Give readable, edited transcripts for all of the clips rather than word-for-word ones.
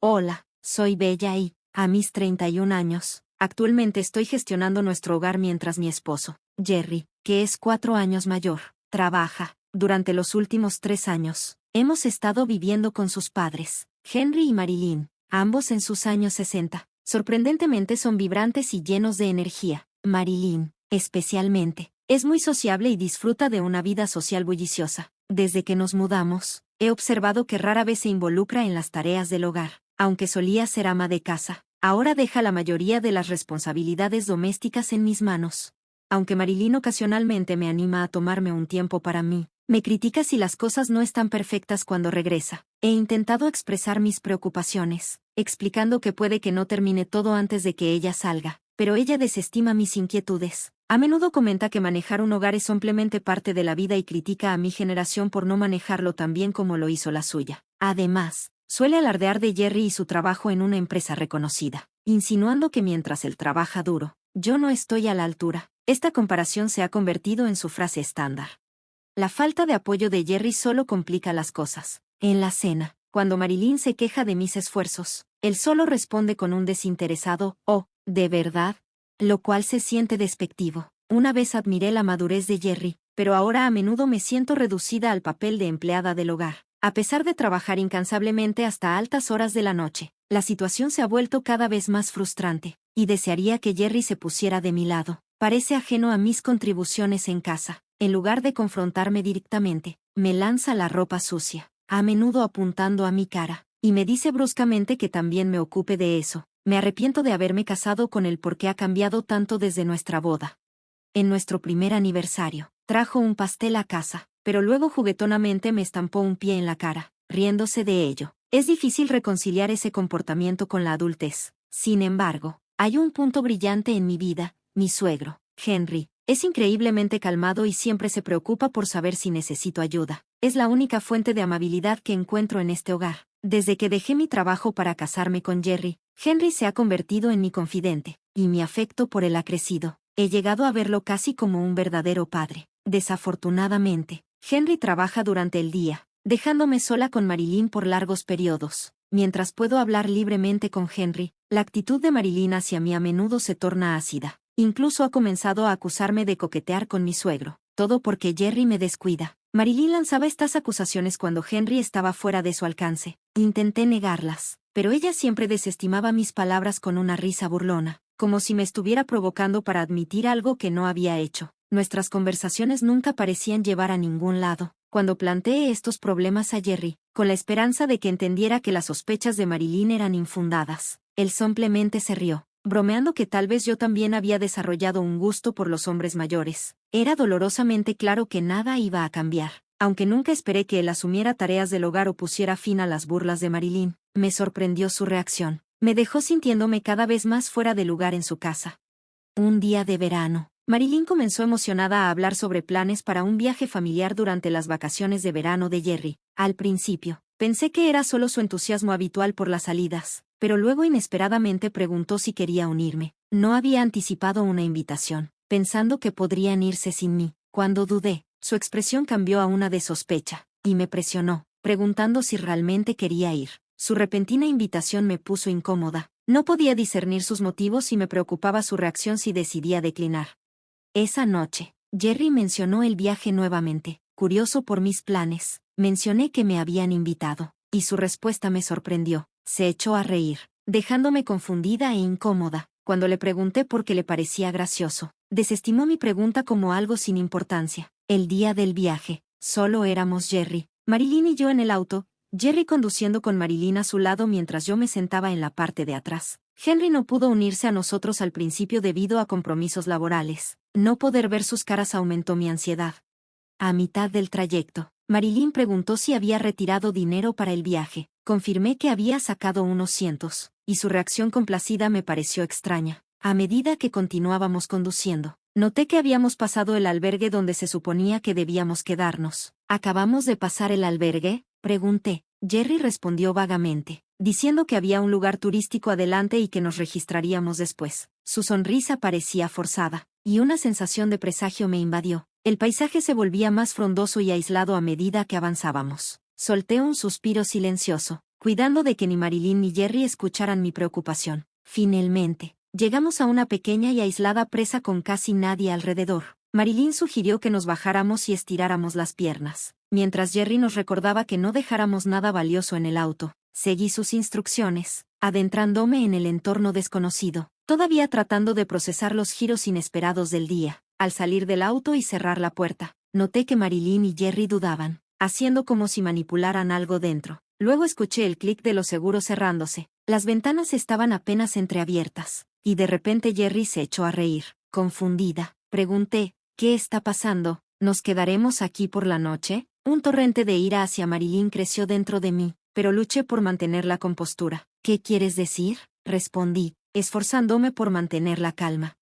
Hola, soy Bella y, a mis 31 años, actualmente estoy gestionando nuestro hogar mientras mi esposo, Jerry, que es 4 años mayor, trabaja. Durante los últimos 3 años, hemos estado viviendo con sus padres, Henry y Marilyn, ambos en sus años 60. Sorprendentemente son vibrantes y llenos de energía. Marilyn, especialmente, es muy sociable y disfruta de una vida social bulliciosa. Desde que nos mudamos, he observado que rara vez se involucra en las tareas del hogar. Aunque solía ser ama de casa, ahora deja la mayoría de las responsabilidades domésticas en mis manos. Aunque Marilyn ocasionalmente me anima a tomarme un tiempo para mí, me critica si las cosas no están perfectas cuando regresa. He intentado expresar mis preocupaciones, explicando que puede que no termine todo antes de que ella salga, pero ella desestima mis inquietudes. A menudo comenta que manejar un hogar es simplemente parte de la vida y critica a mi generación por no manejarlo tan bien como lo hizo la suya. Además, suele alardear de Jerry y su trabajo en una empresa reconocida, insinuando que mientras él trabaja duro, yo no estoy a la altura. Esta comparación se ha convertido en su frase estándar. La falta de apoyo de Jerry solo complica las cosas. En la cena, cuando Marilyn se queja de mis esfuerzos, él solo responde con un desinteresado «Oh, ¿de verdad?», lo cual se siente despectivo. Una vez admiré la madurez de Jerry, pero ahora a menudo me siento reducida al papel de empleada del hogar. A pesar de trabajar incansablemente hasta altas horas de la noche, la situación se ha vuelto cada vez más frustrante, y desearía que Jerry se pusiera de mi lado. Parece ajeno a mis contribuciones en casa. En lugar de confrontarme directamente, me lanza la ropa sucia, a menudo apuntando a mi cara, y me dice bruscamente que también me ocupe de eso. Me arrepiento de haberme casado con él porque ha cambiado tanto desde nuestra boda. En nuestro primer aniversario, trajo un pastel a casa, pero luego juguetonamente me estampó un pie en la cara, riéndose de ello. Es difícil reconciliar ese comportamiento con la adultez. Sin embargo, hay un punto brillante en mi vida, mi suegro, Henry. Es increíblemente calmado y siempre se preocupa por saber si necesito ayuda. Es la única fuente de amabilidad que encuentro en este hogar. Desde que dejé mi trabajo para casarme con Jerry, Henry se ha convertido en mi confidente, y mi afecto por él ha crecido. He llegado a verlo casi como un verdadero padre. Desafortunadamente, Henry trabaja durante el día, dejándome sola con Marilyn por largos periodos. Mientras puedo hablar libremente con Henry, la actitud de Marilyn hacia mí a menudo se torna ácida. Incluso ha comenzado a acusarme de coquetear con mi suegro, todo porque Jerry me descuida. Marilyn lanzaba estas acusaciones cuando Henry estaba fuera de su alcance. Intenté negarlas, pero ella siempre desestimaba mis palabras con una risa burlona, como si me estuviera provocando para admitir algo que no había hecho. Nuestras conversaciones nunca parecían llevar a ningún lado. Cuando planteé estos problemas a Jerry, con la esperanza de que entendiera que las sospechas de Marilyn eran infundadas, él simplemente se rió, bromeando que tal vez yo también había desarrollado un gusto por los hombres mayores. Era dolorosamente claro que nada iba a cambiar. Aunque nunca esperé que él asumiera tareas del hogar o pusiera fin a las burlas de Marilyn, me sorprendió su reacción. Me dejó sintiéndome cada vez más fuera de lugar en su casa. Un día de verano, Marilyn comenzó emocionada a hablar sobre planes para un viaje familiar durante las vacaciones de verano de Jerry. Al principio, pensé que era solo su entusiasmo habitual por las salidas, pero luego inesperadamente preguntó si quería unirme. No había anticipado una invitación, pensando que podrían irse sin mí. Cuando dudé, su expresión cambió a una de sospecha, y me presionó, preguntando si realmente quería ir. Su repentina invitación me puso incómoda. No podía discernir sus motivos y me preocupaba su reacción si decidía declinar. Esa noche, Jerry mencionó el viaje nuevamente. Curioso por mis planes, mencioné que me habían invitado, y su respuesta me sorprendió. Se echó a reír, dejándome confundida e incómoda. Cuando le pregunté por qué le parecía gracioso, desestimó mi pregunta como algo sin importancia. El día del viaje, solo éramos Jerry, Marilyn y yo en el auto, Jerry conduciendo con Marilyn a su lado mientras yo me sentaba en la parte de atrás. Henry no pudo unirse a nosotros al principio debido a compromisos laborales. No poder ver sus caras aumentó mi ansiedad. A mitad del trayecto, Marilyn preguntó si había retirado dinero para el viaje. Confirmé que había sacado unos cientos, y su reacción complacida me pareció extraña. A medida que continuábamos conduciendo, noté que habíamos pasado el albergue donde se suponía que debíamos quedarnos. ¿Acabamos de pasar el albergue?, pregunté. Jerry respondió vagamente, diciendo que había un lugar turístico adelante y que nos registraríamos después. Su sonrisa parecía forzada, y una sensación de presagio me invadió. El paisaje se volvía más frondoso y aislado a medida que avanzábamos. Solté un suspiro silencioso. cuidando de que ni Marilyn ni Jerry escucharan mi preocupación. Finalmente, llegamos a una pequeña y aislada presa con casi nadie alrededor. Marilyn sugirió que nos bajáramos y estiráramos las piernas, mientras Jerry nos recordaba que no dejáramos nada valioso en el auto. Seguí sus instrucciones, adentrándome en el entorno desconocido, todavía tratando de procesar los giros inesperados del día. Al salir del auto y cerrar la puerta, noté que Marilyn y Jerry dudaban, haciendo como si manipularan algo dentro. Luego escuché el clic de los seguros cerrándose. Las ventanas estaban apenas entreabiertas, y de repente Jerry se echó a reír. Confundida, pregunté, ¿qué está pasando? ¿Nos quedaremos aquí por la noche? Un torrente de ira hacia Marilyn creció dentro de mí, pero luché por mantener la compostura. ¿Qué quieres decir? Respondí, esforzándome por mantener la calma.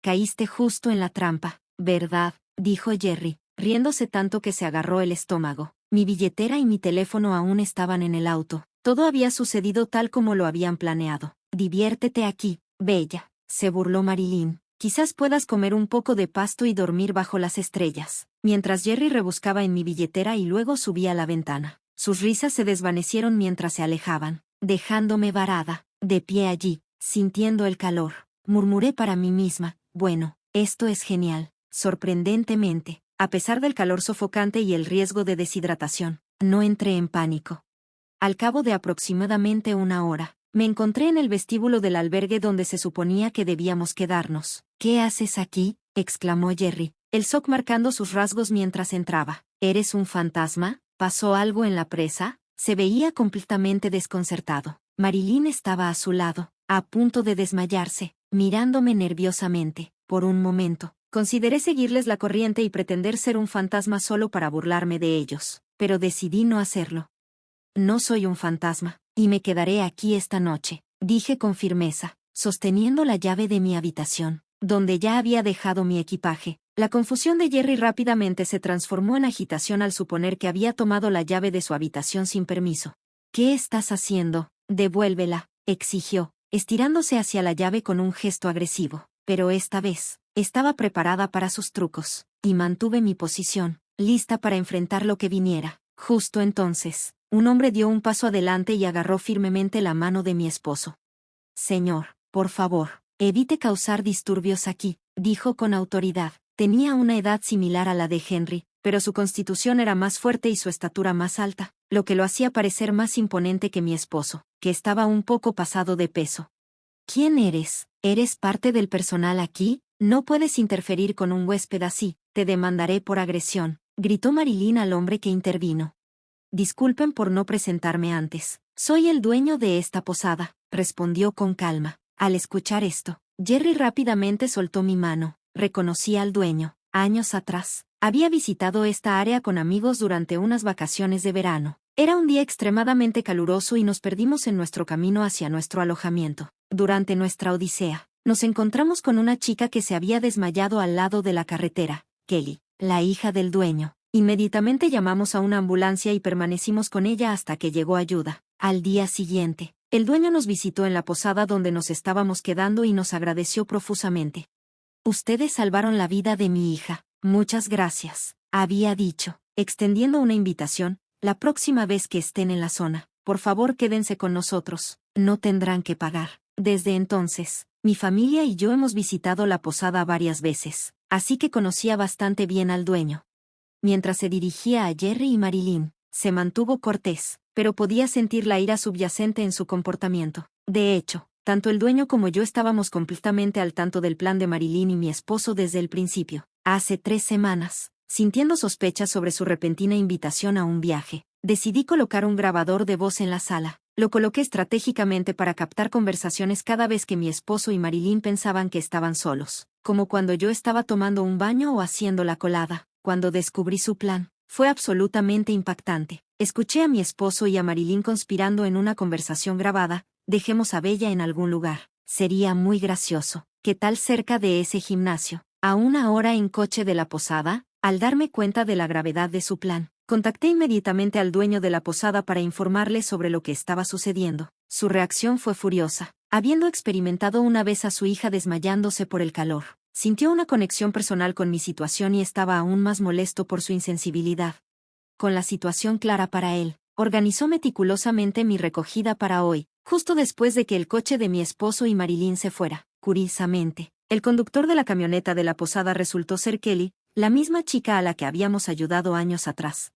Caíste justo en la trampa, ¿verdad? Dijo Jerry, riéndose tanto que se agarró el estómago. Mi billetera y mi teléfono aún estaban en el auto. Todo había sucedido tal como lo habían planeado. Diviértete aquí, bella, se burló Marilyn. Quizás puedas comer un poco de pasto y dormir bajo las estrellas. Mientras Jerry rebuscaba en mi billetera y luego subía a la ventana. Sus risas se desvanecieron mientras se alejaban, dejándome varada, de pie allí, sintiendo el calor. Murmuré para mí misma, bueno, esto es genial. Sorprendentemente, a pesar del calor sofocante y el riesgo de deshidratación, no entré en pánico. Al cabo de aproximadamente una hora, me encontré en el vestíbulo del albergue donde se suponía que debíamos quedarnos. ¿Qué haces aquí? Exclamó Jerry, el shock marcando sus rasgos mientras entraba. ¿Eres un fantasma? ¿Pasó algo en la presa? Se veía completamente desconcertado. Marilyn estaba a su lado, a punto de desmayarse, mirándome nerviosamente. Por un momento, consideré seguirles la corriente y pretender ser un fantasma solo para burlarme de ellos, pero decidí no hacerlo. No soy un fantasma, y me quedaré aquí esta noche, dije con firmeza, sosteniendo la llave de mi habitación, donde ya había dejado mi equipaje. La confusión de Jerry rápidamente se transformó en agitación al suponer que había tomado la llave de su habitación sin permiso. ¿Qué estás haciendo? Devuélvela, exigió, estirándose hacia la llave con un gesto agresivo. Pero esta vez, estaba preparada para sus trucos, y mantuve mi posición, lista para enfrentar lo que viniera. Justo entonces, un hombre dio un paso adelante y agarró firmemente la mano de mi esposo. Señor, por favor, evite causar disturbios aquí, dijo con autoridad. Tenía una edad similar a la de Henry, pero su constitución era más fuerte y su estatura más alta, lo que lo hacía parecer más imponente que mi esposo, que estaba un poco pasado de peso. ¿Quién eres? ¿Eres parte del personal aquí? No puedes interferir con un huésped así, te demandaré por agresión, gritó Marilyn al hombre que intervino. Disculpen por no presentarme antes. Soy el dueño de esta posada, respondió con calma. Al escuchar esto, Jerry rápidamente soltó mi mano. Reconocí al dueño. Años atrás, había visitado esta área con amigos durante unas vacaciones de verano. Era un día extremadamente caluroso y nos perdimos en nuestro camino hacia nuestro alojamiento. Durante nuestra odisea, nos encontramos con una chica que se había desmayado al lado de la carretera, Kelly, la hija del dueño. Inmediatamente llamamos a una ambulancia y permanecimos con ella hasta que llegó ayuda. Al día siguiente, el dueño nos visitó en la posada donde nos estábamos quedando y nos agradeció profusamente. Ustedes salvaron la vida de mi hija. Muchas gracias, había dicho, extendiendo una invitación. La próxima vez que estén en la zona, por favor quédense con nosotros, no tendrán que pagar. Desde entonces, mi familia y yo hemos visitado la posada varias veces, así que conocía bastante bien al dueño. Mientras se dirigía a Jerry y Marilyn, se mantuvo cortés, pero podía sentir la ira subyacente en su comportamiento. De hecho, tanto el dueño como yo estábamos completamente al tanto del plan de Marilyn y mi esposo desde el principio. Hace 3 semanas, sintiendo sospechas sobre su repentina invitación a un viaje, decidí colocar un grabador de voz en la sala. Lo coloqué estratégicamente para captar conversaciones cada vez que mi esposo y Marilyn pensaban que estaban solos, como cuando yo estaba tomando un baño o haciendo la colada. Cuando descubrí su plan, fue absolutamente impactante. Escuché a mi esposo y a Marilyn conspirando en una conversación grabada. Dejemos a Bella en algún lugar. Sería muy gracioso. ¿Qué tal cerca de ese gimnasio? A 1 hora en coche de la posada. Al darme cuenta de la gravedad de su plan, contacté inmediatamente al dueño de la posada para informarle sobre lo que estaba sucediendo. Su reacción fue furiosa. Habiendo experimentado una vez a su hija desmayándose por el calor, sintió una conexión personal con mi situación y estaba aún más molesto por su insensibilidad. Con la situación clara para él, organizó meticulosamente mi recogida para hoy, justo después de que el coche de mi esposo y Marilyn se fuera. Curiosamente, el conductor de la camioneta de la posada resultó ser Kelly, la misma chica a la que habíamos ayudado años atrás.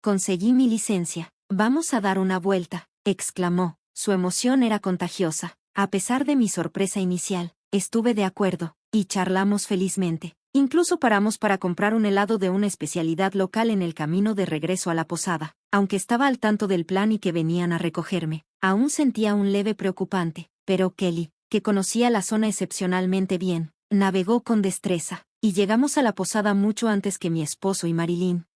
Conseguí mi licencia. Vamos a dar una vuelta, exclamó. Su emoción era contagiosa. A pesar de mi sorpresa inicial, estuve de acuerdo, y charlamos felizmente. Incluso paramos para comprar un helado de una especialidad local en el camino de regreso a la posada. Aunque estaba al tanto del plan y que venían a recogerme, aún sentía un leve preocupante, pero Kelly, que conocía la zona excepcionalmente bien, navegó con destreza, y llegamos a la posada mucho antes que mi esposo y Marilyn.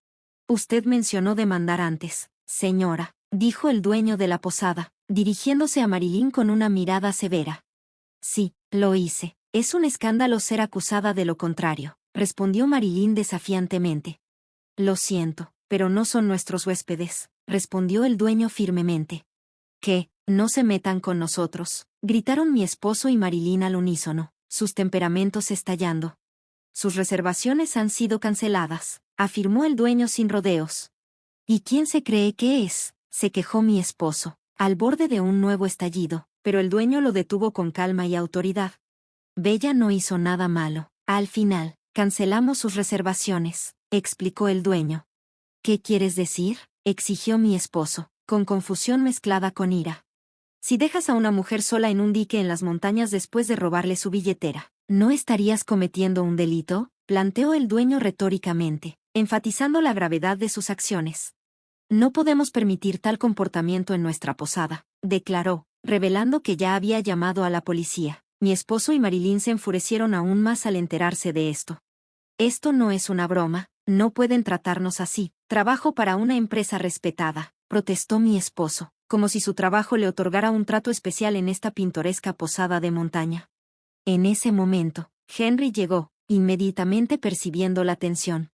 Usted mencionó demandar antes, señora, dijo el dueño de la posada, dirigiéndose a Marilyn con una mirada severa. Sí, lo hice. Es un escándalo ser acusada de lo contrario, respondió Marilyn desafiantemente. Lo siento, pero no son nuestros huéspedes, respondió el dueño firmemente. ¿Qué? No se metan con nosotros, gritaron mi esposo y Marilyn al unísono, sus temperamentos estallando. Sus reservaciones han sido canceladas, afirmó el dueño sin rodeos. ¿Y quién se cree que es? Se quejó mi esposo, al borde de un nuevo estallido, pero el dueño lo detuvo con calma y autoridad. Bella no hizo nada malo. Al final, cancelamos sus reservaciones, explicó el dueño. ¿Qué quieres decir? Exigió mi esposo, con confusión mezclada con ira. Si dejas a una mujer sola en un dique en las montañas después de robarle su billetera, ¿no estarías cometiendo un delito?, planteó el dueño retóricamente, enfatizando la gravedad de sus acciones. No podemos permitir tal comportamiento en nuestra posada, declaró, revelando que ya había llamado a la policía. Mi esposo y Marilyn se enfurecieron aún más al enterarse de esto. Esto no es una broma, no pueden tratarnos así. Trabajo para una empresa respetada, protestó mi esposo, como si su trabajo le otorgara un trato especial en esta pintoresca posada de montaña. En ese momento, Henry llegó, inmediatamente percibiendo la tensión.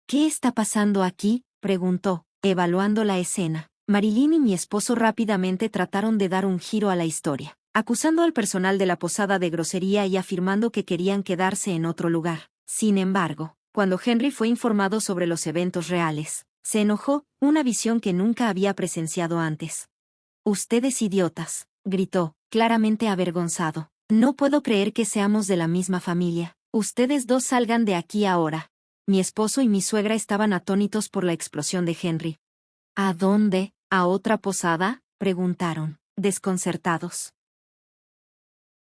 ¿Qué está pasando aquí?, preguntó, evaluando la escena. Marilyn y mi esposo rápidamente trataron de dar un giro a la historia, acusando al personal de la posada de grosería y afirmando que querían quedarse en otro lugar. Sin embargo, cuando Henry fue informado sobre los eventos reales, se enojó, una visión que nunca había presenciado antes. «Ustedes idiotas», gritó, claramente avergonzado. «No puedo creer que seamos de la misma familia. Ustedes dos salgan de aquí ahora». Mi esposo y mi suegra estaban atónitos por la explosión de Henry. «¿A dónde? ¿A otra posada?», preguntaron, desconcertados.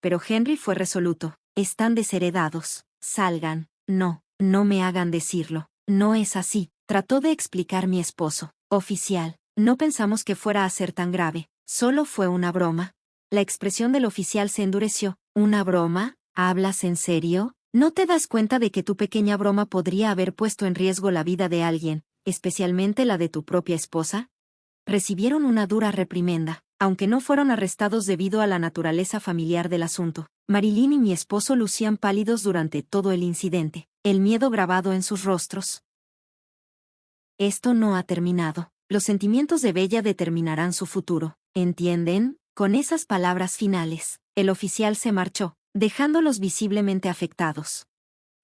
Pero Henry fue resoluto. «Están desheredados. Salgan». «No, no me hagan decirlo. No es así», trató de explicar mi esposo. «Oficial, no pensamos que fuera a ser tan grave. Solo fue una broma». La expresión del oficial se endureció. «¿Una broma? ¿Hablas en serio? ¿No te das cuenta de que tu pequeña broma podría haber puesto en riesgo la vida de alguien, especialmente la de tu propia esposa?» Recibieron una dura reprimenda, aunque no fueron arrestados debido a la naturaleza familiar del asunto. Marilyn y mi esposo lucían pálidos durante todo el incidente, el miedo grabado en sus rostros. Esto no ha terminado. Los sentimientos de Bella determinarán su futuro, ¿entienden? Con esas palabras finales, el oficial se marchó, dejándolos visiblemente afectados.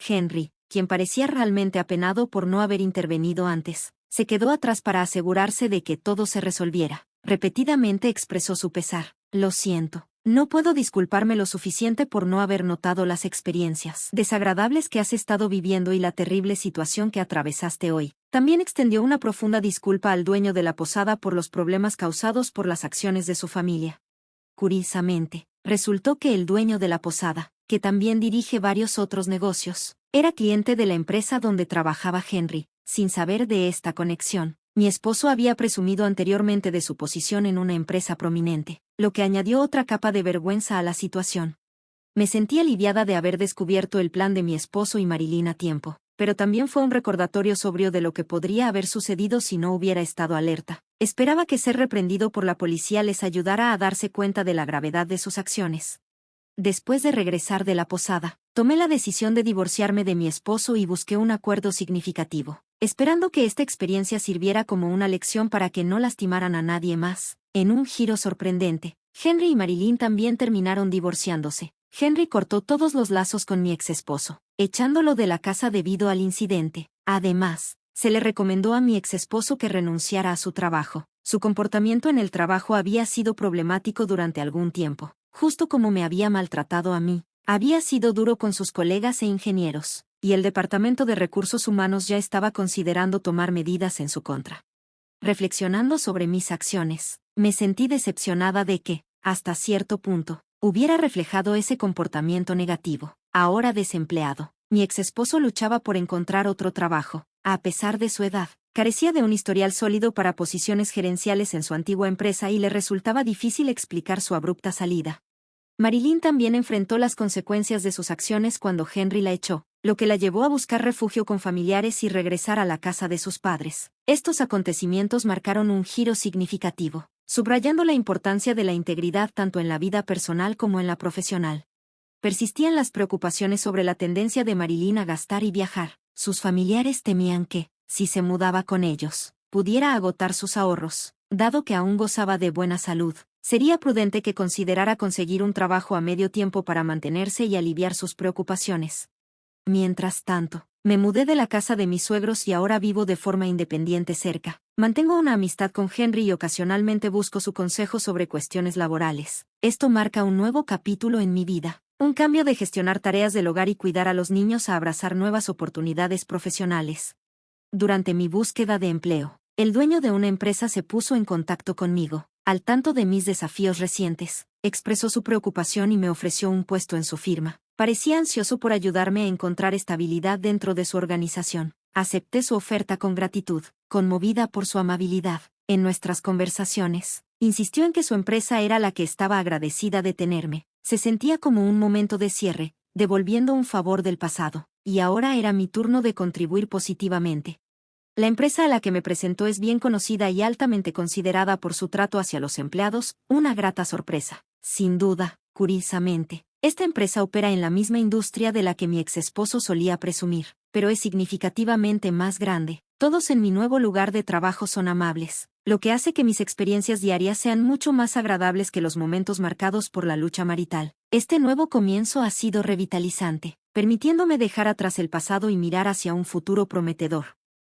Henry, quien parecía realmente apenado por no haber intervenido antes, se quedó atrás para asegurarse de que todo se resolviera. Repetidamente expresó su pesar. «Lo siento. No puedo disculparme lo suficiente por no haber notado las experiencias desagradables que has estado viviendo y la terrible situación que atravesaste hoy». También extendió una profunda disculpa al dueño de la posada por los problemas causados por las acciones de su familia. Curiosamente, resultó que el dueño de la posada, que también dirige varios otros negocios, era cliente de la empresa donde trabajaba Henry. Sin saber de esta conexión, mi esposo había presumido anteriormente de su posición en una empresa prominente, lo que añadió otra capa de vergüenza a la situación. Me sentí aliviada de haber descubierto el plan de mi esposo y Marilyn a tiempo, pero también fue un recordatorio sobrio de lo que podría haber sucedido si no hubiera estado alerta. Esperaba que ser reprendido por la policía les ayudara a darse cuenta de la gravedad de sus acciones. Después de regresar de la posada, tomé la decisión de divorciarme de mi esposo y busqué un acuerdo significativo, esperando que esta experiencia sirviera como una lección para que no lastimaran a nadie más. En un giro sorprendente, Henry y Marilyn también terminaron divorciándose. Henry cortó todos los lazos con mi exesposo, echándolo de la casa debido al incidente. Además, se le recomendó a mi exesposo que renunciara a su trabajo, Su comportamiento en el trabajo había sido problemático durante algún tiempo, justo como me había maltratado a mí. Había sido duro con sus colegas e ingenieros, y el Departamento de Recursos Humanos ya estaba considerando tomar medidas en su contra. Reflexionando sobre mis acciones, me sentí decepcionada de que, hasta cierto punto, hubiera reflejado ese comportamiento negativo. Ahora desempleado, mi exesposo luchaba por encontrar otro trabajo. A pesar de su edad, carecía de un historial sólido para posiciones gerenciales en su antigua empresa y le resultaba difícil explicar su abrupta salida. Marilyn también enfrentó las consecuencias de sus acciones cuando Henry la echó, lo que la llevó a buscar refugio con familiares y regresar a la casa de sus padres. Estos acontecimientos marcaron un giro significativo, subrayando la importancia de la integridad tanto en la vida personal como en la profesional. Persistían las preocupaciones sobre la tendencia de Marilyn a gastar y viajar. Sus familiares temían que, si se mudaba con ellos, pudiera agotar sus ahorros. Dado que aún gozaba de buena salud, sería prudente que considerara conseguir un trabajo a medio tiempo para mantenerse y aliviar sus preocupaciones. Mientras tanto, me mudé de la casa de mis suegros y ahora vivo de forma independiente cerca. Mantengo una amistad con Henry y ocasionalmente busco su consejo sobre cuestiones laborales. Esto marca un nuevo capítulo en mi vida. Un cambio de gestionar tareas del hogar y cuidar a los niños a abrazar nuevas oportunidades profesionales. Durante mi búsqueda de empleo, el dueño de una empresa se puso en contacto conmigo, al tanto de mis desafíos recientes, expresó su preocupación y me ofreció un puesto en su firma. Parecía ansioso por ayudarme a encontrar estabilidad dentro de su organización. Acepté su oferta con gratitud, conmovida por su amabilidad. En nuestras conversaciones, insistió en que su empresa era la que estaba agradecida de tenerme. Se sentía como un momento de cierre, devolviendo un favor del pasado, y ahora era mi turno de contribuir positivamente. La empresa a la que me presentó es bien conocida y altamente considerada por su trato hacia los empleados, una grata sorpresa. Sin duda, curiosamente, esta empresa opera en la misma industria de la que mi exesposo solía presumir, pero es significativamente más grande. Todos en mi nuevo lugar de trabajo son amables, lo que hace que mis experiencias diarias sean mucho más agradables que los momentos marcados por la lucha marital. Este nuevo comienzo ha sido revitalizante, permitiéndome dejar atrás el pasado y mirar hacia un futuro prometedor.